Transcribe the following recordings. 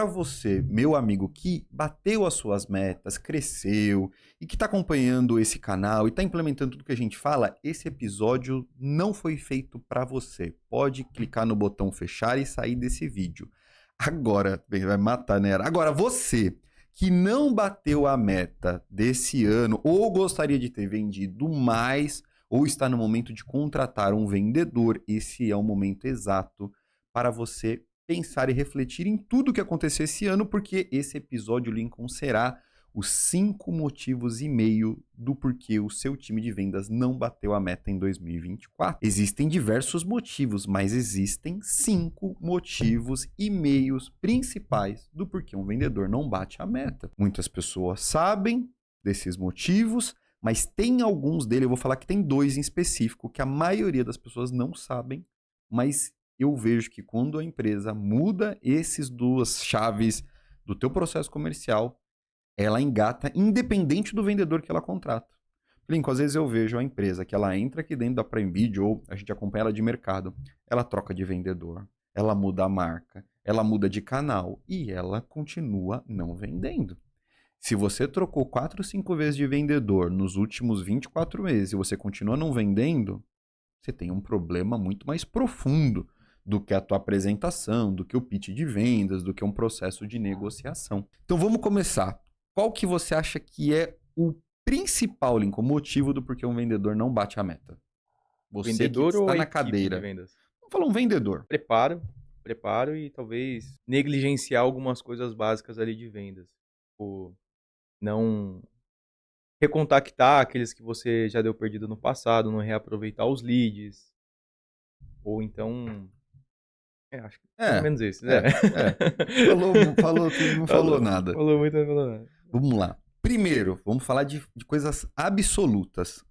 Para você, meu amigo, que bateu as suas metas, cresceu e que está acompanhando esse canal e está implementando tudo que a gente fala, esse episódio não foi feito para você. Pode clicar no botão fechar e sair desse vídeo. Agora, bem, vai matar, né? Agora, você que não bateu a meta desse ano ou gostaria de ter vendido mais ou está no momento de contratar um vendedor, esse é o momento exato para você pensar e refletir em tudo que aconteceu esse ano, porque esse episódio, Lincoln, será os 5 motivos e meio do porquê o seu time de vendas não bateu a meta em 2024. Existem diversos motivos, mas existem 5 motivos e meios principais do porquê um vendedor não bate a meta. Muitas pessoas sabem desses motivos, mas tem alguns deles, eu vou falar que tem 2 em específico, que a maioria das pessoas não sabem, mas eu vejo que quando a empresa muda esses 2 chaves do teu processo comercial, ela engata independente do vendedor que ela contrata. Lincoln, às vezes eu vejo a empresa que ela entra aqui dentro da Prime Video, ou a gente acompanha ela de mercado, ela troca de vendedor, ela muda a marca, ela muda de canal e ela continua não vendendo. Se você trocou 4, 5 vezes de vendedor nos últimos 24 meses e você continua não vendendo, você tem um problema muito mais profundo do que a tua apresentação, do que o pitch de vendas, do que um processo de negociação. Então vamos começar. Qual que você acha que é o principal, Lincoln, motivo do porquê um vendedor não bate a meta? Você Vendedor que ou está a na equipe de cadeira. vendas? Vamos falar um vendedor. Preparo e talvez negligenciar algumas coisas básicas ali de vendas. Tipo, não recontactar aqueles que você já deu perdido no passado, não reaproveitar os leads, ou então acho que mais ou É, menos esses, é. Falou tudo, não falou nada. Falou muito, não falou nada. Vamos lá. Primeiro, vamos falar de coisas absolutas.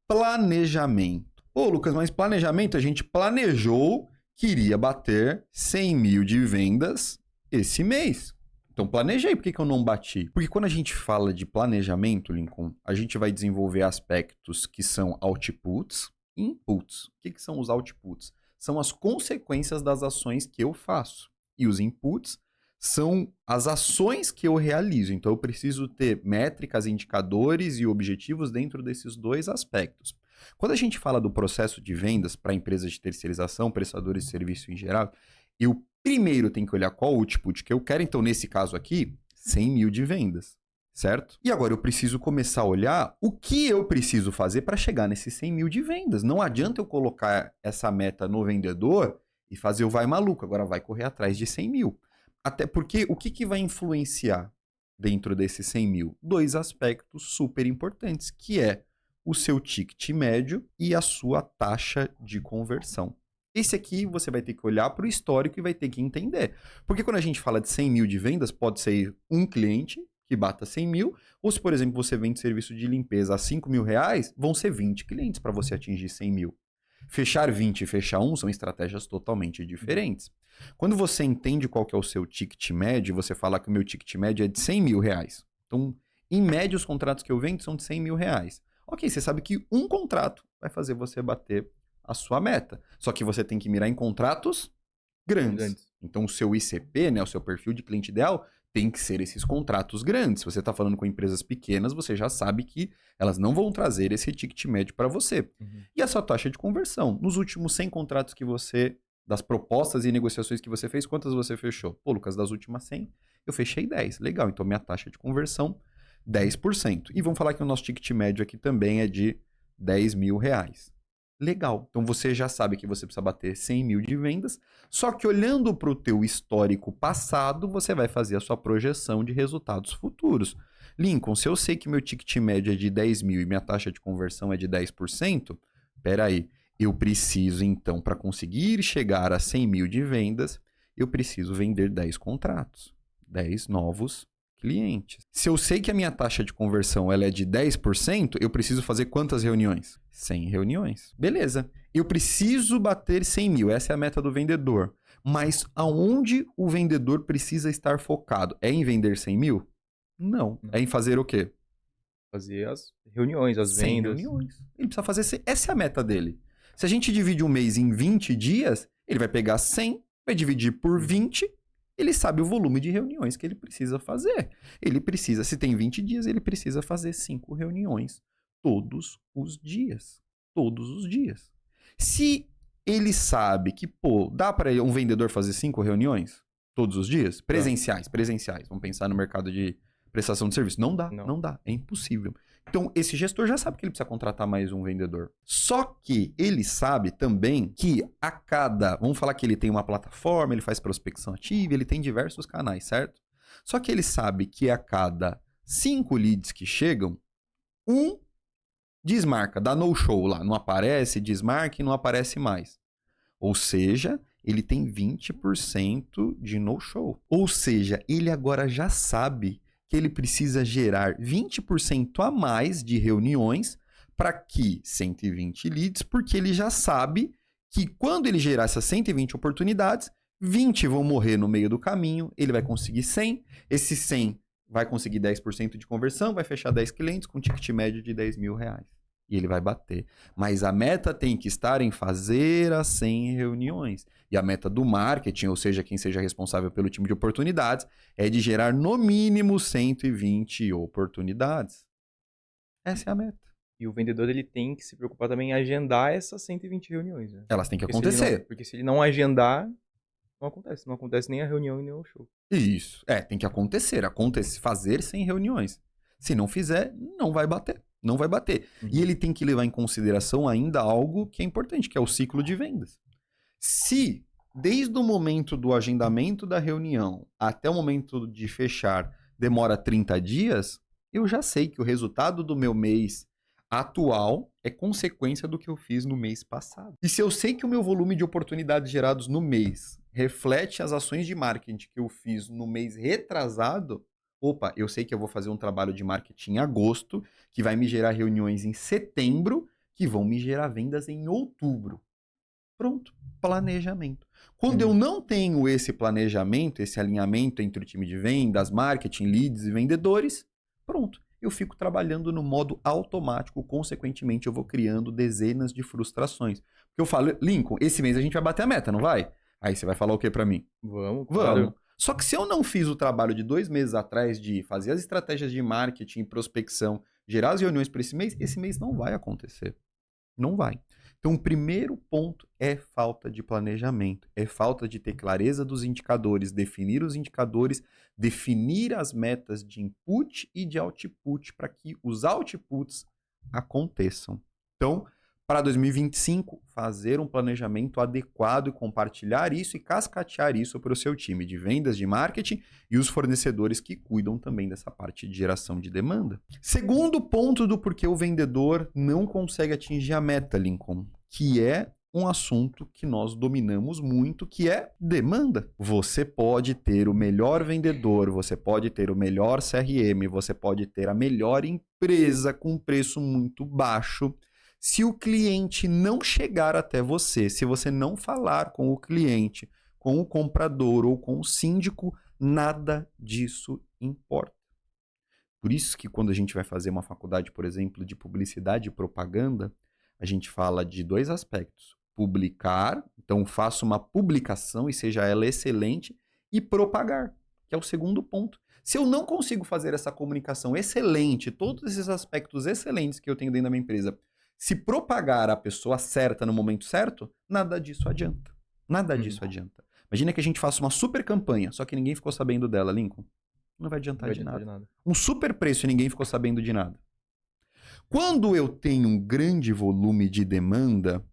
Planejamento. Ô, Lucas, mas planejamento, a gente planejou que iria bater 100 mil de vendas esse mês. Então planejei, por que eu não bati? Porque quando a gente fala de planejamento, Lincoln, a gente vai desenvolver aspectos que são outputs e inputs. O que são os outputs? São as consequências das ações que eu faço. E os inputs são as ações que eu realizo. Então eu preciso ter métricas, indicadores e objetivos dentro desses 2 aspectos. Quando a gente fala do processo de vendas para empresas de terceirização, prestadores de serviço em geral, eu primeiro tenho que olhar qual o output que eu quero. Então, nesse caso aqui, 100 mil de vendas, certo? E agora eu preciso começar a olhar o que eu preciso fazer para chegar nesses 100 mil de vendas. Não adianta eu colocar essa meta no vendedor e fazer o vai maluco, agora vai correr atrás de 100 mil. Até porque o que vai influenciar dentro desses 100 mil? 2 aspectos super importantes, que é o seu ticket médio e a sua taxa de conversão. Esse aqui você vai ter que olhar para o histórico e vai ter que entender. Porque quando a gente fala de 100 mil de vendas, pode ser um cliente que bata 100 mil, ou se, por exemplo, você vende serviço de limpeza a 5 mil reais, vão ser 20 clientes para você atingir 100 mil. Fechar 20 e fechar 1 são estratégias totalmente diferentes. Quando você entende qual que é o seu ticket médio, você fala que o meu ticket médio é de 100 mil reais. Então, em média, os contratos que eu vendo são de 100 mil reais. Ok, você sabe que um contrato vai fazer você bater a sua meta. Só que você tem que mirar em contratos grandes. Então, o seu ICP, né, o seu perfil de cliente ideal, tem que ser esses contratos grandes. Se você está falando com empresas pequenas, você já sabe que elas não vão trazer esse ticket médio para você. E a sua taxa de conversão? Nos últimos 100 contratos que você, das propostas e negociações que você fez, quantas você fechou? Pô, Lucas, das últimas 100, eu fechei 10. Legal, então minha taxa de conversão, 10%. E vamos falar que o nosso ticket médio aqui também é de 10 mil reais. Legal, então você já sabe que você precisa bater 100 mil de vendas, só que olhando para o teu histórico passado, você vai fazer a sua projeção de resultados futuros. Lincoln, se eu sei que meu ticket médio é de 10 mil e minha taxa de conversão é de 10%, peraí, eu preciso então, para conseguir chegar a 100 mil de vendas, eu preciso vender 10 contratos, 10 novos clientes. Se eu sei que a minha taxa de conversão ela é de 10%, eu preciso fazer quantas reuniões? 100 reuniões. Beleza. Eu preciso bater 100 mil. Essa é a meta do vendedor. Mas aonde o vendedor precisa estar focado? É em vender 100 mil? Não. É em fazer o quê? Fazer as reuniões, as 100 vendas. reuniões. Ele precisa fazer... Essa é a meta dele. Se a gente divide um mês em 20 dias, ele vai pegar 100, vai dividir por 20 Ele sabe o volume de reuniões que ele precisa fazer. Ele precisa, se tem 20 dias, ele precisa fazer 5 reuniões todos os dias. Todos os dias. Se ele sabe que, pô, dá para um vendedor fazer 5 reuniões todos os dias? Presenciais. Vamos pensar no mercado de prestação de serviço. Não dá. É impossível. Então, esse gestor já sabe que ele precisa contratar mais um vendedor. Só que ele sabe também que a cada... Vamos falar que ele tem uma plataforma, ele faz prospecção ativa, ele tem diversos canais, certo? Só que ele sabe que a cada 5 leads que chegam, um desmarca, dá no-show lá. Não aparece, desmarca e não aparece mais. Ou seja, ele tem 20% de no-show. Ou seja, ele agora já sabe que ele precisa gerar 20% a mais de reuniões para que 120 leads, porque ele já sabe que quando ele gerar essas 120 oportunidades, 20 vão morrer no meio do caminho, ele vai conseguir 100, esse 100 vai conseguir 10% de conversão, vai fechar 10 clientes com ticket médio de 10 mil reais. E ele vai bater. Mas a meta tem que estar em fazer as 100 reuniões. E a meta do marketing, ou seja, quem seja responsável pelo time de oportunidades, é de gerar no mínimo 120 oportunidades. Essa é a meta. E o vendedor ele tem que se preocupar também em agendar essas 120 reuniões. Né? Elas têm que acontecer. Porque se ele não agendar, não acontece. Não acontece nem a reunião e nem o show. Isso. Tem que acontecer. Fazer 100 reuniões. Se não fizer, não vai bater. Não vai bater. E ele tem que levar em consideração ainda algo que é importante, que é o ciclo de vendas. Se, desde o momento do agendamento da reunião até o momento de fechar, demora 30 dias, eu já sei que o resultado do meu mês atual é consequência do que eu fiz no mês passado. E se eu sei que o meu volume de oportunidades gerados no mês reflete as ações de marketing que eu fiz no mês retrasado, opa, eu sei que eu vou fazer um trabalho de marketing em agosto, que vai me gerar reuniões em setembro, que vão me gerar vendas em outubro. Pronto, planejamento. Quando eu não tenho esse planejamento, esse alinhamento entre o time de vendas, marketing, leads e vendedores, pronto, eu fico trabalhando no modo automático, consequentemente eu vou criando dezenas de frustrações. Porque eu falo, Lincoln, esse mês a gente vai bater a meta, não vai? Aí você vai falar o que pra mim? Vamos. Só que se eu não fiz o trabalho de 2 meses atrás de fazer as estratégias de marketing, prospecção, gerar as reuniões para esse mês não vai acontecer. Não vai. Então, o primeiro ponto é falta de planejamento, é falta de ter clareza dos indicadores, definir os indicadores, definir as metas de input e de output para que os outputs aconteçam. Então, para 2025, fazer um planejamento adequado e compartilhar isso e cascatear isso para o seu time de vendas, de marketing e os fornecedores que cuidam também dessa parte de geração de demanda. Segundo ponto do porquê o vendedor não consegue atingir a meta, Lincoln, que é um assunto que nós dominamos muito, que é demanda. Você pode ter o melhor vendedor, você pode ter o melhor CRM, você pode ter a melhor empresa com preço muito baixo. Se o cliente não chegar até você, se você não falar com o cliente, com o comprador ou com o síndico, nada disso importa. Por isso que quando a gente vai fazer uma faculdade, por exemplo, de publicidade e propaganda, a gente fala de 2 aspectos. Publicar, então faça uma publicação e seja ela excelente, e propagar, que é o segundo ponto. Se eu não consigo fazer essa comunicação excelente, todos esses aspectos excelentes que eu tenho dentro da minha empresa, se propagar a pessoa certa no momento certo, nada disso adianta. Nada disso adianta. Imagina que a gente faça uma super campanha, só que ninguém ficou sabendo dela, Lincoln. Não vai adiantar de nada. Um super preço e ninguém ficou sabendo de nada. Quando eu tenho um grande volume de demanda,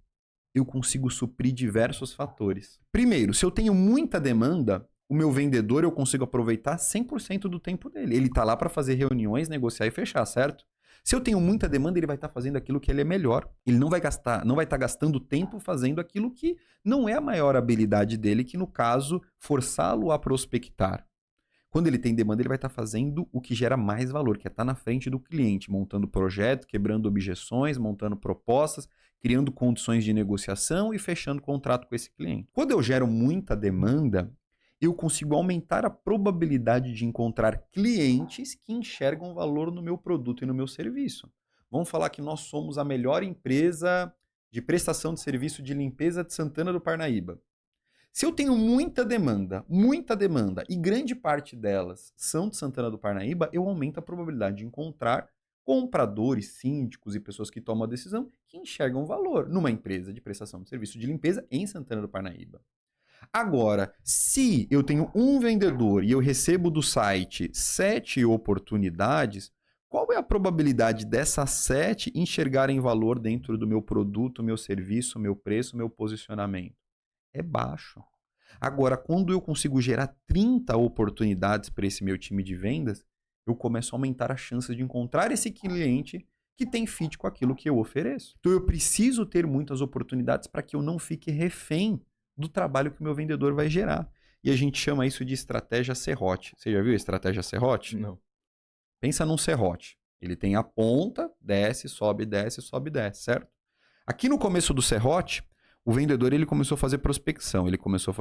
eu consigo suprir diversos fatores. Primeiro, se eu tenho muita demanda, o meu vendedor eu consigo aproveitar 100% do tempo dele. Ele está lá para fazer reuniões, negociar e fechar, certo? Se eu tenho muita demanda, ele vai estar fazendo aquilo que ele é melhor. Ele não vai estar gastando tempo fazendo aquilo que não é a maior habilidade dele, que no caso, forçá-lo a prospectar. Quando ele tem demanda, ele vai estar fazendo o que gera mais valor, que é estar na frente do cliente, montando projeto, quebrando objeções, montando propostas, criando condições de negociação e fechando contrato com esse cliente. Quando eu gero muita demanda, eu consigo aumentar a probabilidade de encontrar clientes que enxergam valor no meu produto e no meu serviço. Vamos falar que nós somos a melhor empresa de prestação de serviço de limpeza de Santana do Parnaíba. Se eu tenho muita demanda, e grande parte delas são de Santana do Parnaíba, eu aumento a probabilidade de encontrar compradores, síndicos e pessoas que tomam a decisão que enxergam valor numa empresa de prestação de serviço de limpeza em Santana do Parnaíba. Agora, se eu tenho um vendedor e eu recebo do site 7 oportunidades, qual é a probabilidade dessas 7 enxergarem valor dentro do meu produto, meu serviço, meu preço, meu posicionamento? É baixo. Agora, quando eu consigo gerar 30 oportunidades para esse meu time de vendas, eu começo a aumentar a chance de encontrar esse cliente que tem fit com aquilo que eu ofereço. Então, eu preciso ter muitas oportunidades para que eu não fique refém do trabalho que o meu vendedor vai gerar. E a gente chama isso de estratégia serrote. Você já viu a estratégia serrote? Não. Pensa num serrote. Ele tem a ponta, desce, sobe, desce, certo? Aqui no começo do serrote, o vendedor ele começou a fazer prospecção, e ele começou a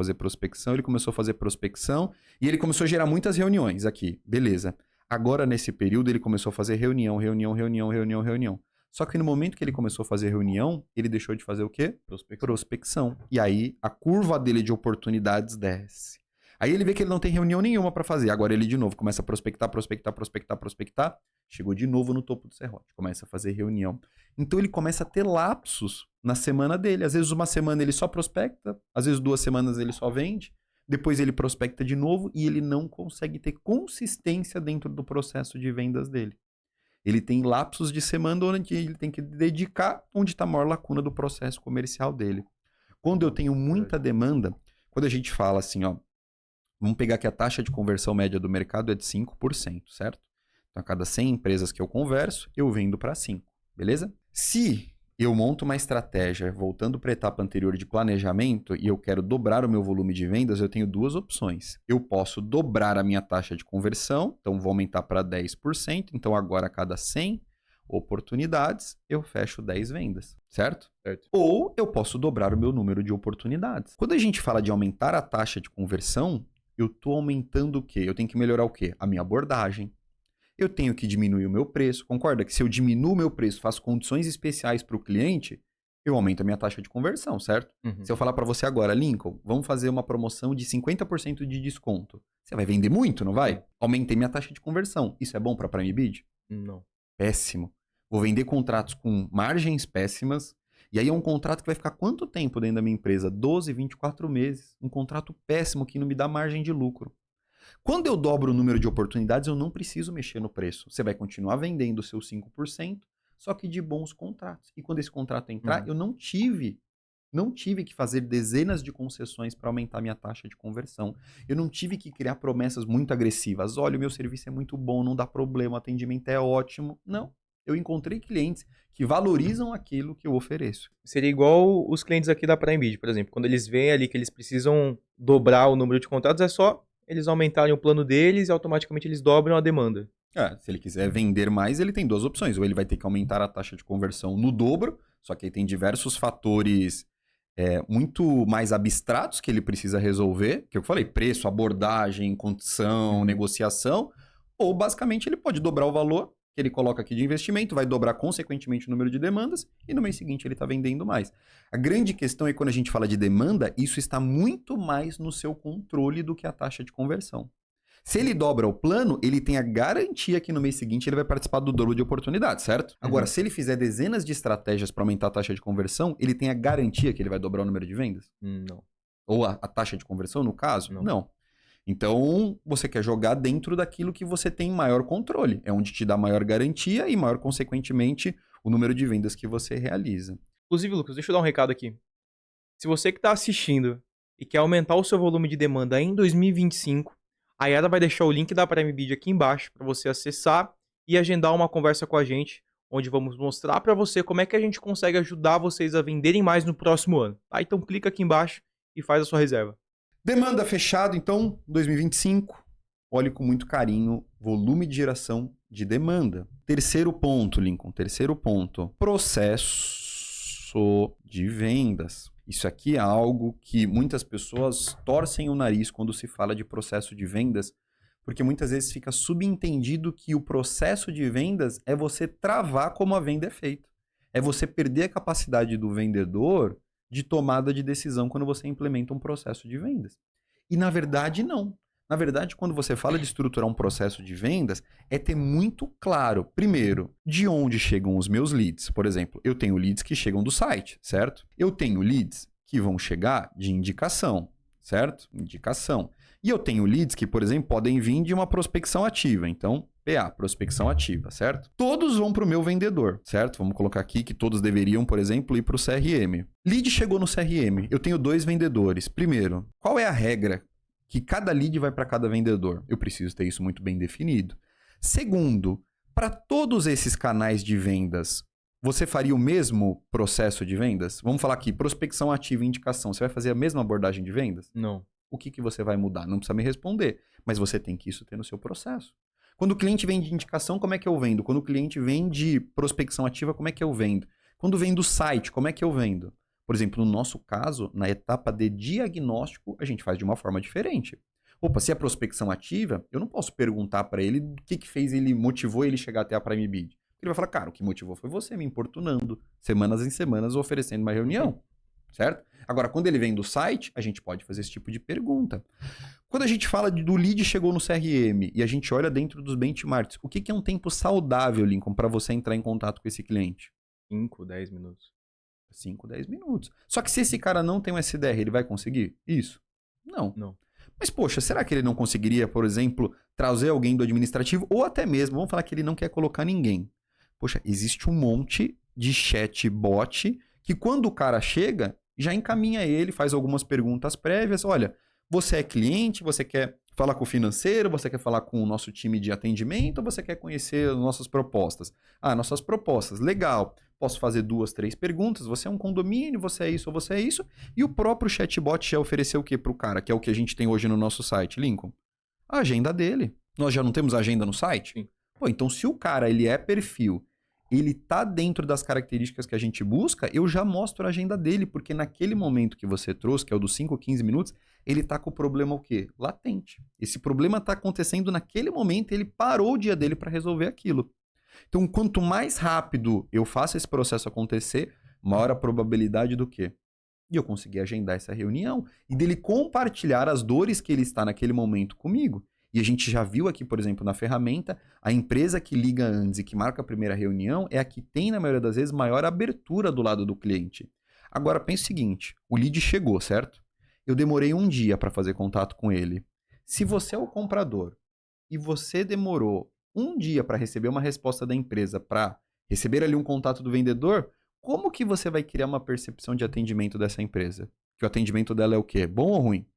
começou a gerar muitas reuniões aqui. Beleza. Agora, nesse período, ele começou a fazer reunião. Só que no momento que ele começou a fazer reunião, ele deixou de fazer o quê? Prospecção. E aí, a curva dele de oportunidades desce. Aí ele vê que ele não tem reunião nenhuma para fazer. Agora ele de novo começa a prospectar. Chegou de novo no topo do serrote. Começa a fazer reunião. Então ele começa a ter lapsos na semana dele. Às vezes uma semana ele só prospecta. Às vezes 2 semanas ele só vende. Depois ele prospecta de novo e ele não consegue ter consistência dentro do processo de vendas dele. Ele tem lapsos de semana onde ele tem que dedicar onde está a maior lacuna do processo comercial dele. Quando eu tenho muita demanda, quando a gente fala assim, ó, vamos pegar que a taxa de conversão média do mercado é de 5%, certo? Então, a cada 100 empresas que eu converso, eu vendo para 5, beleza? Se eu monto uma estratégia, voltando para a etapa anterior de planejamento, e eu quero dobrar o meu volume de vendas, eu tenho 2 opções. Eu posso dobrar a minha taxa de conversão, então vou aumentar para 10%, então agora a cada 100 oportunidades, eu fecho 10 vendas, certo? Ou eu posso dobrar o meu número de oportunidades. Quando a gente fala de aumentar a taxa de conversão, eu estou aumentando o quê? Eu tenho que melhorar o quê? A minha abordagem. Eu tenho que diminuir o meu preço. Concorda que se eu diminuo o meu preço, faço condições especiais para o cliente, eu aumento a minha taxa de conversão, certo? Se eu falar para você agora, Lincoln, vamos fazer uma promoção de 50% de desconto. Você vai vender muito, não vai? Aumentei minha taxa de conversão. Isso é bom para Prime Bid? Não. Péssimo. Vou vender contratos com margens péssimas. E aí é um contrato que vai ficar quanto tempo dentro da minha empresa? 12, 24 meses. Um contrato péssimo que não me dá margem de lucro. Quando eu dobro o número de oportunidades, eu não preciso mexer no preço. Você vai continuar vendendo o seu 5%, só que de bons contratos. E quando esse contrato entrar, eu não tive que fazer dezenas de concessões para aumentar minha taxa de conversão. Eu não tive que criar promessas muito agressivas. Olha, o meu serviço é muito bom, não dá problema, o atendimento é ótimo. Não. Eu encontrei clientes que valorizam aquilo que eu ofereço. Seria igual os clientes aqui da Prime Video, por exemplo. Quando eles veem ali que eles precisam dobrar o número de contratos, é só eles aumentarem o plano deles e automaticamente eles dobram a demanda. Se ele quiser vender mais, ele tem 2 opções. Ou ele vai ter que aumentar a taxa de conversão no dobro, só que aí tem diversos fatores muito mais abstratos que ele precisa resolver, que eu falei, preço, abordagem, condição, negociação, ou basicamente ele pode dobrar o valor que ele coloca aqui de investimento, vai dobrar consequentemente o número de demandas e no mês seguinte ele está vendendo mais. A grande questão é que quando a gente fala de demanda, isso está muito mais no seu controle do que a taxa de conversão. Se ele dobra o plano, ele tem a garantia que no mês seguinte ele vai participar do dobro de oportunidades, certo? Agora, se ele fizer dezenas de estratégias para aumentar a taxa de conversão, ele tem a garantia que ele vai dobrar o número de vendas? Não. Ou a taxa de conversão, no caso? Não. Então, você quer jogar dentro daquilo que você tem maior controle. É onde te dá maior garantia e maior, consequentemente, o número de vendas que você realiza. Inclusive, Lucas, deixa eu dar um recado aqui. Se você que está assistindo e quer aumentar o seu volume de demanda em 2025, a Yara vai deixar o link da Prime Video aqui embaixo para você acessar e agendar uma conversa com a gente, onde vamos mostrar para você como é que a gente consegue ajudar vocês a venderem mais no próximo ano. Tá? Então clica aqui embaixo e faz a sua reserva. Demanda fechado, então, 2025. Olhe com muito carinho volume de geração de demanda. Terceiro ponto, Lincoln. Processo de vendas. Isso aqui é algo que muitas pessoas torcem o nariz quando se fala de processo de vendas, porque muitas vezes fica subentendido que o processo de vendas é você travar como a venda é feita. É você perder a capacidade do vendedor de tomada de decisão quando você implementa um processo de vendas. E na verdade, não. Na verdade, quando você fala de estruturar um processo de vendas, é ter muito claro, primeiro, de onde chegam os meus leads. Por exemplo, eu tenho leads que chegam do site, certo? Eu tenho leads que vão chegar de indicação, certo? Indicação. E eu tenho leads que, por exemplo, podem vir de uma prospecção ativa. Então, PA, prospecção ativa, certo? Todos vão para o meu vendedor, certo? Vamos colocar aqui que todos deveriam, por exemplo, ir para o CRM. Lead chegou no CRM. Eu tenho 2 vendedores. Primeiro, qual é a regra que cada lead vai para cada vendedor? Eu preciso ter isso muito bem definido. Segundo, para todos esses canais de vendas, você faria o mesmo processo de vendas? Vamos falar aqui, prospecção ativa e indicação. Você vai fazer a mesma abordagem de vendas? Não. O que você vai mudar? Não precisa me responder, mas você tem que isso ter no seu processo. Quando o cliente vem de indicação, como é que eu vendo? Quando o cliente vem de prospecção ativa, como é que eu vendo? Quando vem do site, como é que eu vendo? Por exemplo, no nosso caso, na etapa de diagnóstico, a gente faz de uma forma diferente. Opa, se é prospecção ativa, eu não posso perguntar para ele o que fez ele, motivou ele chegar até a Prime Bid. Ele vai falar, cara, o que motivou foi você me importunando, semanas em semanas, oferecendo uma reunião, certo? Agora, quando ele vem do site, a gente pode fazer esse tipo de pergunta. Quando a gente fala do lead chegou no CRM e a gente olha dentro dos benchmarks, o que é um tempo saudável, Lincoln, para você entrar em contato com esse cliente? 5, 10 minutos. 5, 10 minutos. Só que se esse cara não tem um SDR, ele vai conseguir isso? Não. Não. Mas, poxa, será que ele não conseguiria, por exemplo, trazer alguém do administrativo? Ou até mesmo, vamos falar que ele não quer colocar ninguém. Poxa, existe um monte de chatbot que quando o cara chega, já encaminha ele, faz algumas perguntas prévias. Olha, você é cliente, você quer falar com o financeiro, você quer falar com o nosso time de atendimento ou você quer conhecer as nossas propostas? Ah, nossas propostas, legal. Posso fazer 2, 3 perguntas. Você é um condomínio, você é isso ou você é isso? E o próprio chatbot já ofereceu o que para o cara, que é o que a gente tem hoje no nosso site, Lincoln? A agenda dele. Nós já não temos agenda no site? Sim. Pô, então se o cara ele é perfil, ele tá dentro das características que a gente busca, eu já mostro a agenda dele, porque naquele momento que você trouxe, que é o dos 5 ou 15 minutos, ele tá com o problema o quê? Latente. Esse problema tá acontecendo naquele momento, ele parou o dia dele para resolver aquilo. Então, quanto mais rápido eu faço esse processo acontecer, maior a probabilidade do quê? De eu conseguir agendar essa reunião e dele compartilhar as dores que ele está naquele momento comigo. E a gente já viu aqui, por exemplo, na ferramenta, a empresa que liga antes e que marca a primeira reunião é a que tem, na maioria das vezes, maior abertura do lado do cliente. Agora, pense o seguinte, o lead chegou, certo? Eu demorei 1 dia para fazer contato com ele. Se você é o comprador e você demorou 1 dia para receber uma resposta da empresa, para receber ali um contato do vendedor, como que você vai criar uma percepção de atendimento dessa empresa? Que o atendimento dela é o quê? Bom ou ruim?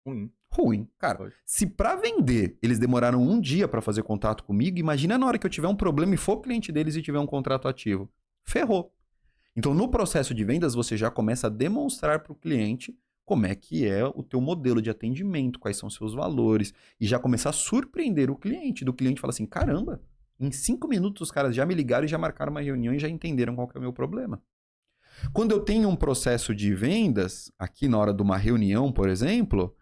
Ruim. Ruim. Cara, se para vender eles demoraram 1 dia para fazer contato comigo, imagina na hora que eu tiver um problema e for cliente deles e tiver um contrato ativo. Ferrou. Então, no processo de vendas, você já começa a demonstrar para o cliente como é que é o teu modelo de atendimento, quais são os seus valores, e já começar a surpreender o cliente. Do cliente fala assim, caramba, em 5 minutos os caras já me ligaram e já marcaram uma reunião e já entenderam qual que é o meu problema. Quando eu tenho um processo de vendas, aqui na hora de uma reunião, por exemplo,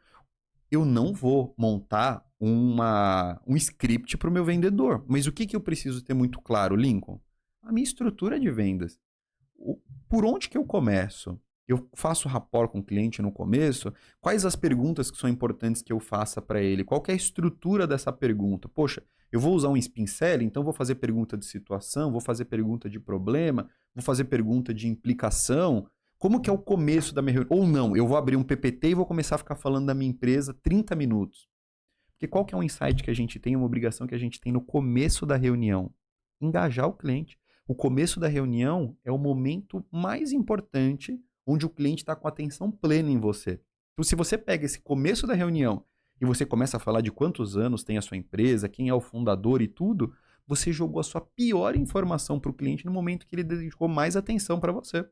eu não vou montar um script para o meu vendedor. Mas o que eu preciso ter muito claro, Lincoln? A minha estrutura de vendas. Por onde que eu começo? Eu faço rapport com o cliente no começo? Quais as perguntas que são importantes que eu faça para ele? Qual que é a estrutura dessa pergunta? Poxa, eu vou usar um spin selling, então vou fazer pergunta de situação, vou fazer pergunta de problema, vou fazer pergunta de implicação. Como que é o começo da minha reunião? Ou não, eu vou abrir um PPT e vou começar a ficar falando da minha empresa 30 minutos. Porque qual que é um insight que a gente tem, uma obrigação que a gente tem no começo da reunião? Engajar o cliente. O começo da reunião é o momento mais importante onde o cliente está com atenção plena em você. Então, se você pega esse começo da reunião e você começa a falar de quantos anos tem a sua empresa, quem é o fundador e tudo, você jogou a sua pior informação para o cliente no momento que ele dedicou mais atenção para você.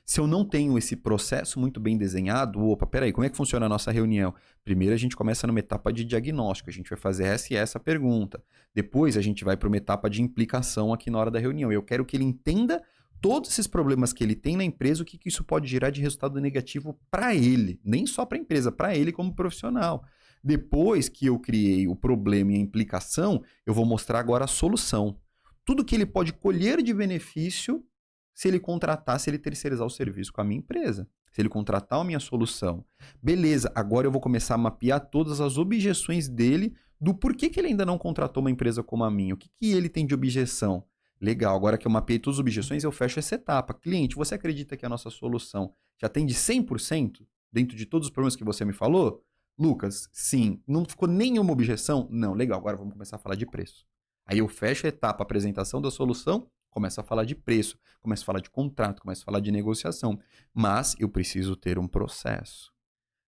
Se eu não tenho esse processo muito bem desenhado, opa, peraí, como é que funciona a nossa reunião? Primeiro a gente começa numa etapa de diagnóstico, a gente vai fazer essa pergunta. Depois a gente vai para uma etapa de implicação aqui na hora da reunião. Eu quero que ele entenda todos esses problemas que ele tem na empresa, o que isso pode gerar de resultado negativo para ele. Nem só para a empresa, para ele como profissional. Depois que eu criei o problema e a implicação, eu vou mostrar agora a solução. Tudo que ele pode colher de benefício se ele contratar, se ele terceirizar o serviço com a minha empresa. Se ele contratar a minha solução. Beleza, agora eu vou começar a mapear todas as objeções dele do porquê que ele ainda não contratou uma empresa como a minha. O que, que ele tem de objeção? Legal, agora que eu mapeei todas as objeções, eu fecho essa etapa. Cliente, você acredita que a nossa solução já atende 100% dentro de todos os problemas que você me falou? Lucas, sim. Não ficou nenhuma objeção? Não, legal, agora vamos começar a falar de preço. Aí eu fecho a etapa, apresentação da solução, começo a falar de preço, começo a falar de contrato, começo a falar de negociação. Mas eu preciso ter um processo.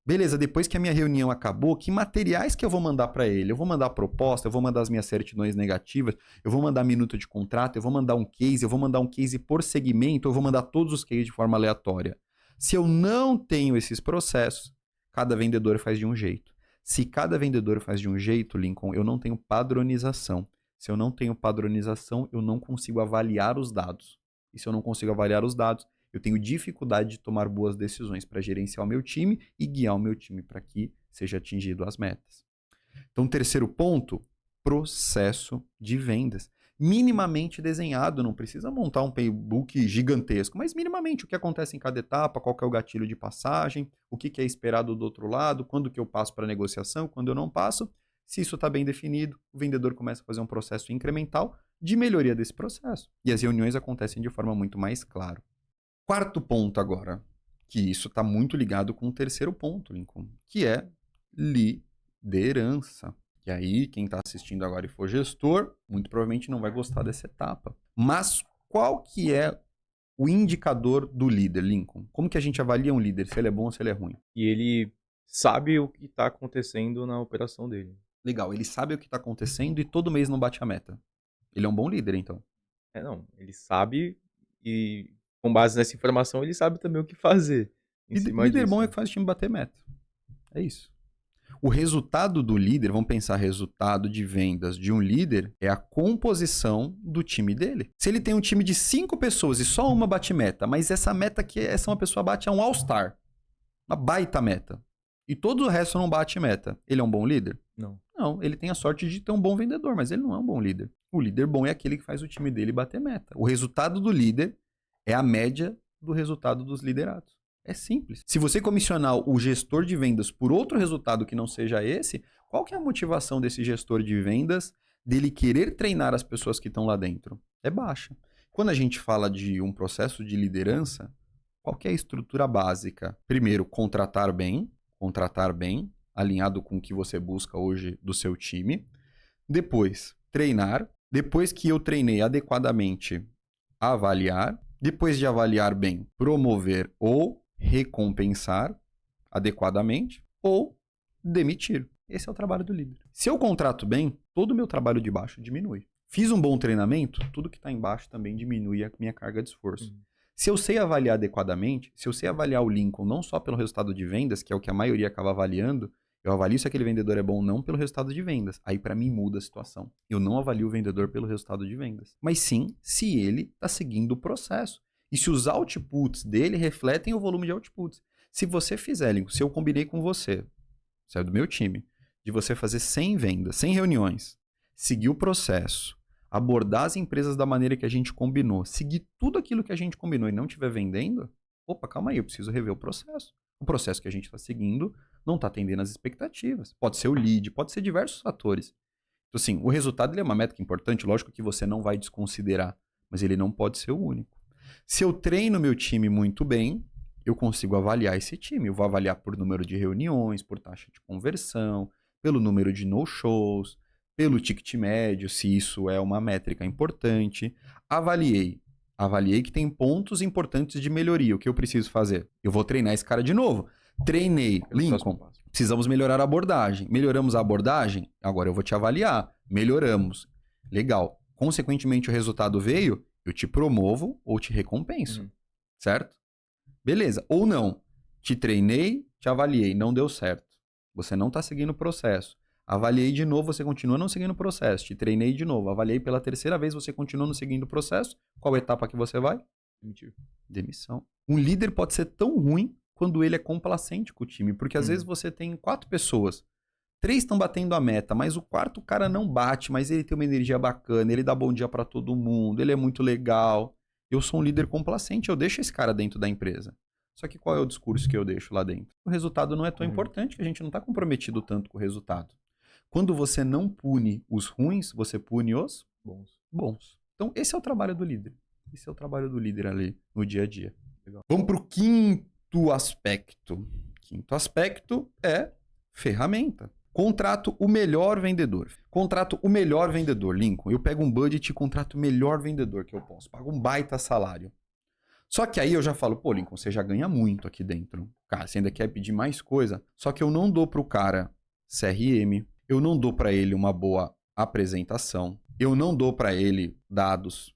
Beleza, depois que a minha reunião acabou, que materiais que eu vou mandar para ele? Eu vou mandar a proposta, eu vou mandar as minhas certidões negativas, eu vou mandar minuta de contrato, eu vou mandar um case, eu vou mandar um case por segmento, eu vou mandar todos os cases de forma aleatória. Se eu não tenho esses processos, cada vendedor faz de um jeito. Se cada vendedor faz de um jeito, Lincoln, eu não tenho padronização. Se eu não tenho padronização, eu não consigo avaliar os dados. E se eu não consigo avaliar os dados, eu tenho dificuldade de tomar boas decisões para gerenciar o meu time e guiar o meu time para que seja atingido as metas. Então, terceiro ponto, processo de vendas. Minimamente desenhado, não precisa montar um playbook gigantesco, mas minimamente o que acontece em cada etapa, qual que é o gatilho de passagem, o que é esperado do outro lado, quando que eu passo para a negociação, quando eu não passo. Se isso está bem definido, o vendedor começa a fazer um processo incremental de melhoria desse processo. E as reuniões acontecem de forma muito mais clara. Quarto ponto agora, que isso está muito ligado com o terceiro ponto, Lincoln, que é liderança. E aí, quem está assistindo agora e for gestor, muito provavelmente não vai gostar dessa etapa. Mas qual que é o indicador do líder, Lincoln? Como que a gente avalia um líder, se ele é bom ou se ele é ruim? E ele sabe o que está acontecendo na operação dele. Legal, ele sabe o que está acontecendo e todo mês não bate a meta. Ele é um bom líder, então. Não, ele sabe e com base nessa informação ele sabe também o que fazer em cima Líder disso. bom é que faz o time bater meta. É isso. O resultado do líder, vamos pensar resultado de vendas de um líder, é a composição do time dele. Se ele tem um time de 5 pessoas e só uma bate meta, mas essa meta que essa uma pessoa bate é um all-star, uma baita meta, e todo o resto não bate meta, ele é um bom líder? Não. Não, ele tem a sorte de ter um bom vendedor, mas ele não é um bom líder. O líder bom é aquele que faz o time dele bater meta. O resultado do líder é a média do resultado dos liderados. É simples. Se você comissionar o gestor de vendas por outro resultado que não seja esse, qual que é a motivação desse gestor de vendas dele querer treinar as pessoas que estão lá dentro? É baixa. Quando a gente fala de um processo de liderança, qual que é a estrutura básica? Primeiro, contratar bem, alinhado com o que você busca hoje do seu time. Depois, treinar. Depois que eu treinei adequadamente, avaliar. Depois de avaliar bem, promover ou recompensar adequadamente ou demitir. Esse é o trabalho do líder. Se eu contrato bem, todo o meu trabalho de baixo diminui. Fiz um bom treinamento, tudo que está embaixo também diminui a minha carga de esforço. Se eu sei avaliar adequadamente, se eu sei avaliar o Lincoln não só pelo resultado de vendas, que é o que a maioria acaba avaliando, eu avalio se aquele vendedor é bom ou não pelo resultado de vendas. Aí, para mim, muda a situação. Eu não avalio o vendedor pelo resultado de vendas. Mas sim, se ele está seguindo o processo. E se os outputs dele refletem o volume de outputs. Se você fizer, Lincoln, se eu combinei com você, é do meu time, de você fazer 100 vendas, 100 reuniões, seguir o processo, abordar as empresas da maneira que a gente combinou, seguir tudo aquilo que a gente combinou e não estiver vendendo, opa, calma aí, eu preciso rever o processo. O processo que a gente está seguindo não está atendendo às expectativas. Pode ser o lead, pode ser diversos fatores. Então, assim, o resultado ele é uma métrica importante, lógico que você não vai desconsiderar, mas ele não pode ser o único. Se eu treino meu time muito bem, eu consigo avaliar esse time. Eu vou avaliar por número de reuniões, por taxa de conversão, pelo número de no-shows, pelo ticket médio, se isso é uma métrica importante. Avaliei que tem pontos importantes de melhoria. O que eu preciso fazer? Eu vou treinar esse cara de novo. Treinei. Lincoln, precisamos melhorar a abordagem. Melhoramos a abordagem? Agora eu vou te avaliar. Melhoramos. Legal. Consequentemente, o resultado veio, eu te promovo ou te recompenso. Certo? Beleza. Ou não. Te treinei, te avaliei, não deu certo. Você não está seguindo o processo. Avaliei de novo, você continua não seguindo o processo. Te treinei de novo. Avaliei pela terceira vez, você continua não seguindo o processo. Qual etapa que você vai? Demissão. Um líder pode ser tão ruim quando ele é complacente com o time. Porque às vezes você tem 4 pessoas. 3 estão batendo a meta, mas o quarto cara não bate, mas ele tem uma energia bacana, ele dá bom dia para todo mundo, ele é muito legal. Eu sou um líder complacente, eu deixo esse cara dentro da empresa. Só que qual é o discurso que eu deixo lá dentro? O resultado não é tão importante, que a gente não está comprometido tanto com o resultado. Quando você não pune os ruins, você pune os bons. Então, esse é o trabalho do líder. Esse é o trabalho do líder ali no dia a dia. Legal. Vamos para o quinto aspecto. Quinto aspecto é ferramenta. Contrato o melhor vendedor. Contrato o melhor vendedor, Lincoln. Eu pego um budget e contrato o melhor vendedor que eu posso. Pago um baita salário. Só que aí eu já falo, pô, Lincoln, você já ganha muito aqui dentro. Cara, você ainda quer pedir mais coisa? Só que eu não dou pro cara CRM, eu não dou para ele uma boa apresentação, eu não dou para ele dados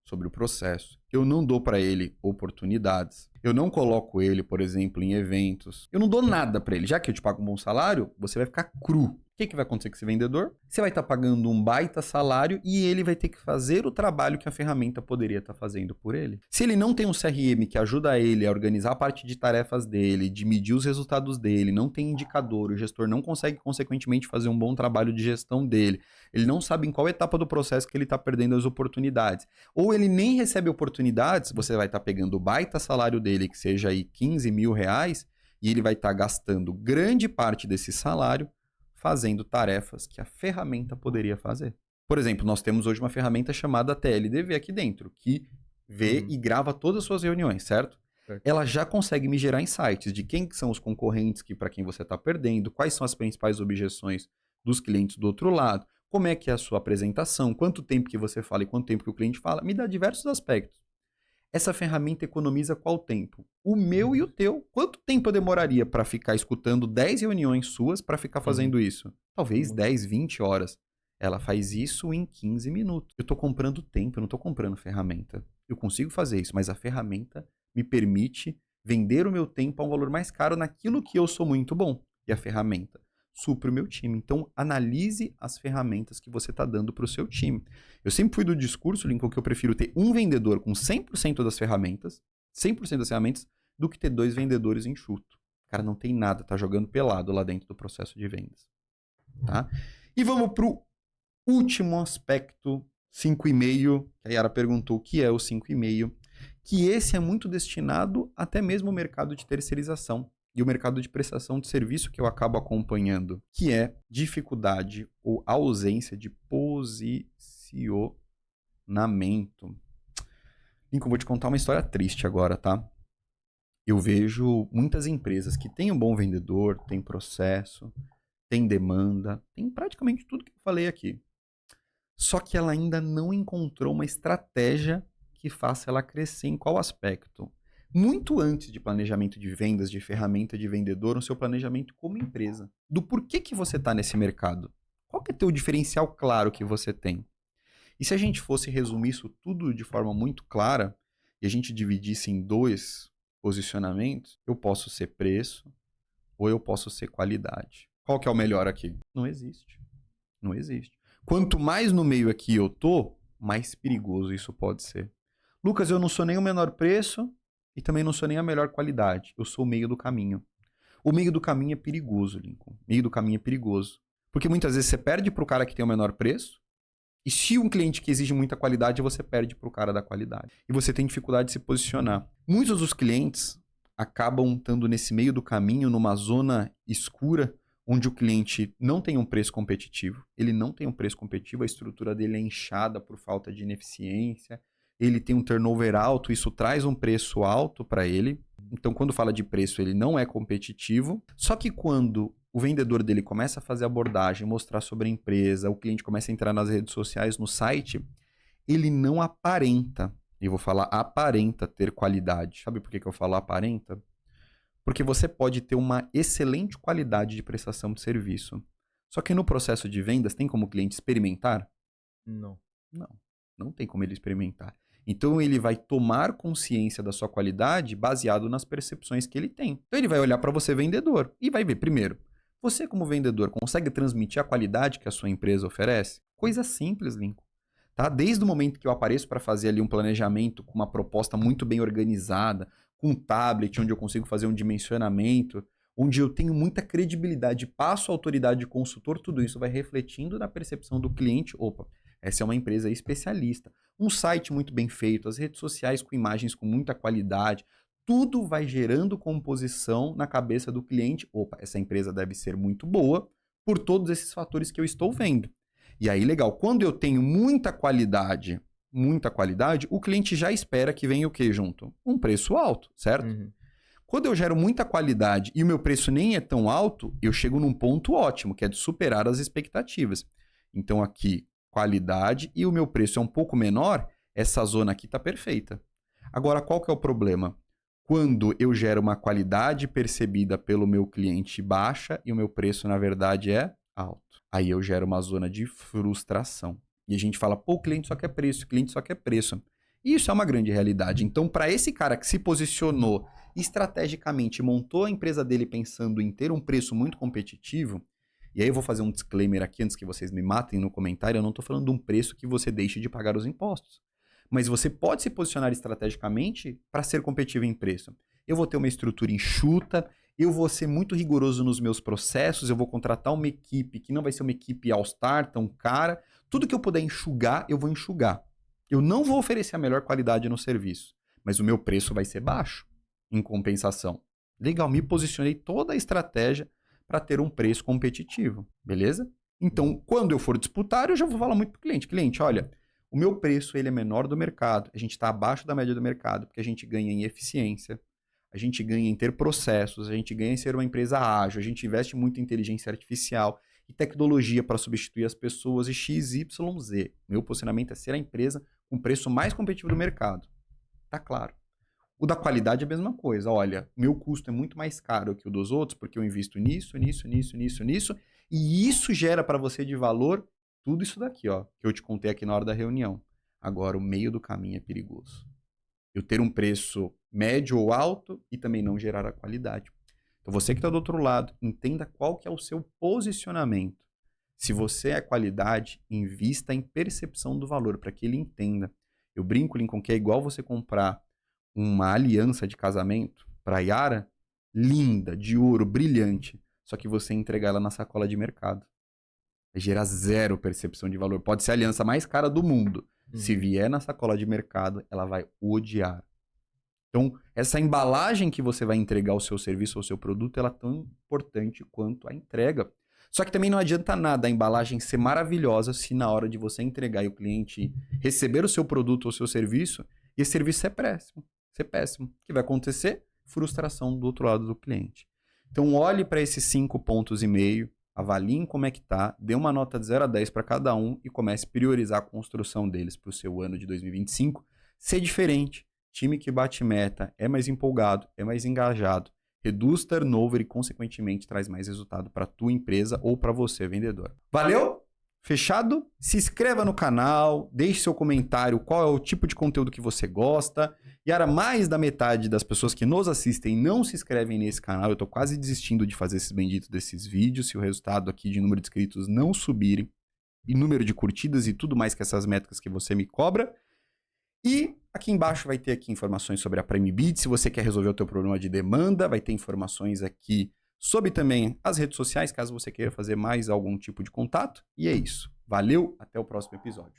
sobre o processo, eu não dou para ele oportunidades, eu não coloco ele, por exemplo, em eventos, eu não dou nada para ele. Já que eu te pago um bom salário, você vai ficar cru. O que vai acontecer com esse vendedor? Você vai estar pagando um baita salário e ele vai ter que fazer o trabalho que a ferramenta poderia estar fazendo por ele. Se ele não tem um CRM que ajuda ele a organizar a parte de tarefas dele, de medir os resultados dele, não tem indicador, o gestor não consegue, consequentemente, fazer um bom trabalho de gestão dele, ele não sabe em qual etapa do processo que ele está perdendo as oportunidades, ou ele nem recebe oportunidades, você vai estar pegando o baita salário dele, que seja aí 15 mil reais, e ele vai estar gastando grande parte desse salário fazendo tarefas que a ferramenta poderia fazer. Por exemplo, nós temos hoje uma ferramenta chamada TLDV aqui dentro, que vê e grava todas as suas reuniões, certo? Ela já consegue me gerar insights de quem são os concorrentes que para quem você está perdendo, quais são as principais objeções dos clientes do outro lado, como é que é a sua apresentação, quanto tempo que você fala e quanto tempo que o cliente fala, me dá diversos aspectos. Essa ferramenta economiza qual tempo? O meu e o teu. Quanto tempo eu demoraria para ficar escutando 10 reuniões suas para ficar fazendo isso? Talvez 10, 20 horas. Ela faz isso em 15 minutos. Eu estou comprando tempo, eu não estou comprando ferramenta. Eu consigo fazer isso, mas a ferramenta me permite vender o meu tempo a um valor mais caro naquilo que eu sou muito bom. E a ferramenta supre o meu time. Então, analise as ferramentas que você está dando para o seu time. Eu sempre fui do discurso, Lincoln, que eu prefiro ter um vendedor com 100% das ferramentas, 100% das ferramentas, do que ter 2 vendedores enxuto. O cara não tem nada, tá jogando pelado lá dentro do processo de vendas. Tá? E vamos para o último aspecto, 5,5, que a Yara perguntou o que é o 5,5, que esse é muito destinado até mesmo ao mercado de terceirização e o mercado de prestação de serviço que eu acabo acompanhando, que é dificuldade ou ausência de posicionamento. Lincoln, vou te contar uma história triste agora, tá? Eu vejo muitas empresas que têm um bom vendedor, tem processo, tem demanda, tem praticamente tudo que eu falei aqui. Só que ela ainda não encontrou uma estratégia que faça ela crescer em qual aspecto? Muito antes de planejamento de vendas, de ferramenta de vendedor, no seu planejamento como empresa. Do porquê que você está nesse mercado. Qual que é o teu diferencial claro que você tem? E se a gente fosse resumir isso tudo de forma muito clara, e a gente dividisse em 2 posicionamentos, eu posso ser preço ou eu posso ser qualidade. Qual que é o melhor aqui? Não existe. Não existe. Quanto mais no meio aqui eu tô, mais perigoso isso pode ser. Lucas, eu não sou nem o menor preço e também não sou nem a melhor qualidade. Eu sou o meio do caminho. O meio do caminho é perigoso, Lincoln. O meio do caminho é perigoso. Porque muitas vezes você perde para o cara que tem o menor preço. E se um cliente que exige muita qualidade, você perde para o cara da qualidade. E você tem dificuldade de se posicionar. Muitos dos clientes acabam estando nesse meio do caminho, numa zona escura, onde o cliente não tem um preço competitivo. Ele não tem um preço competitivo, a estrutura dele é inchada por falta de ineficiência. Ele tem um turnover alto, isso traz um preço alto para ele. Então, quando fala de preço, ele não é competitivo. Só que quando o vendedor dele começa a fazer abordagem, mostrar sobre a empresa, o cliente começa a entrar nas redes sociais, no site, ele não aparenta, e eu vou falar aparenta ter qualidade. Sabe por que eu falo aparenta? Porque você pode ter uma excelente qualidade de prestação de serviço. Só que no processo de vendas, tem como o cliente experimentar? Não. Não tem como ele experimentar. Então, ele vai tomar consciência da sua qualidade baseado nas percepções que ele tem. Então, ele vai olhar para você, vendedor, e vai ver, primeiro, você como vendedor consegue transmitir a qualidade que a sua empresa oferece? Coisa simples, Lincoln. Tá? Desde o momento que eu apareço para fazer ali um planejamento com uma proposta muito bem organizada, com um tablet onde eu consigo fazer um dimensionamento, onde eu tenho muita credibilidade, passo a autoridade de consultor, tudo isso vai refletindo na percepção do cliente. Opa, Essa é uma empresa especialista. Um site muito bem feito, as redes sociais com imagens com muita qualidade, tudo vai gerando composição na cabeça do cliente. Opa, essa empresa deve ser muito boa por todos esses fatores que eu estou vendo. E aí, legal, quando eu tenho muita qualidade, o cliente já espera que venha o quê junto? Um preço alto, certo? Uhum. Quando eu gero muita qualidade e o meu preço nem é tão alto, eu chego num ponto ótimo, que é de superar as expectativas. Então aqui, qualidade e o meu preço é um pouco menor, essa zona aqui está perfeita. Agora, qual que é o problema? Quando eu gero uma qualidade percebida pelo meu cliente baixa e o meu preço, na verdade, é alto. Aí eu gero uma zona de frustração. E a gente fala, pô, o cliente só quer preço, o cliente só quer preço. E isso é uma grande realidade. Então, para esse cara que se posicionou estrategicamente, montou a empresa dele pensando em ter um preço muito competitivo, e aí eu vou fazer um disclaimer aqui antes que vocês me matem no comentário, eu não estou falando de um preço que você deixe de pagar os impostos. Mas você pode se posicionar estrategicamente para ser competitivo em preço. Eu vou ter uma estrutura enxuta, eu vou ser muito rigoroso nos meus processos, eu vou contratar uma equipe que não vai ser uma equipe all-star, tão cara. Tudo que eu puder enxugar, eu vou enxugar. Eu não vou oferecer a melhor qualidade no serviço, mas o meu preço vai ser baixo em compensação. Legal, me posicionei toda a estratégia para ter um preço competitivo, beleza? Então, quando eu for disputar, eu já vou falar muito para o cliente. Cliente, olha, o meu preço ele é menor do mercado, a gente está abaixo da média do mercado, porque a gente ganha em eficiência, a gente ganha em ter processos, a gente ganha em ser uma empresa ágil, a gente investe muito em inteligência artificial e tecnologia para substituir as pessoas e XYZ. Meu posicionamento é ser a empresa com o preço mais competitivo do mercado. Tá claro. O da qualidade é a mesma coisa. Olha, meu custo é muito mais caro que o dos outros porque eu invisto nisso, e isso gera para você de valor tudo isso daqui, ó, que eu te contei aqui na hora da reunião. Agora, o meio do caminho é perigoso. Eu ter um preço médio ou alto e também não gerar a qualidade. Então, você que está do outro lado, entenda qual que é o seu posicionamento. Se você é qualidade, invista em percepção do valor, para que ele entenda. Eu brinco, Lincoln, que é igual você comprar uma aliança de casamento para a Yara, linda, de ouro, brilhante, só que você entregar ela na sacola de mercado. Vai gerar zero percepção de valor. Pode ser a aliança mais cara do mundo. Se vier na sacola de mercado, ela vai odiar. Então, essa embalagem que você vai entregar o seu serviço ou o seu produto, ela é tão importante quanto a entrega. Só que também não adianta nada a embalagem ser maravilhosa se na hora de você entregar e o cliente receber o seu produto ou o seu serviço, e esse serviço é péssimo. Ser péssimo. O que vai acontecer? Frustração do outro lado do cliente. Então, olhe para esses 5,5 pontos, avaliem como é que tá, dê uma nota de 0 a 10 para cada um e comece a priorizar a construção deles para o seu ano de 2025. Ser diferente. Time que bate meta é mais empolgado, é mais engajado, reduz turnover e, consequentemente, traz mais resultado para a tua empresa ou para você, vendedor. Valeu? Fechado? Se inscreva no canal, deixe seu comentário, qual é o tipo de conteúdo que você gosta. Yara, mais da metade das pessoas que nos assistem não se inscrevem nesse canal. Eu estou quase desistindo de fazer esses benditos desses vídeos. Se o resultado aqui de número de inscritos não subirem, e número de curtidas e tudo mais que essas métricas que você me cobra. E aqui embaixo vai ter aqui informações sobre a Prime Bid. Se você quer resolver o teu problema de demanda, vai ter informações aqui sobre também as redes sociais, caso você queira fazer mais algum tipo de contato. E é isso. Valeu, até o próximo episódio.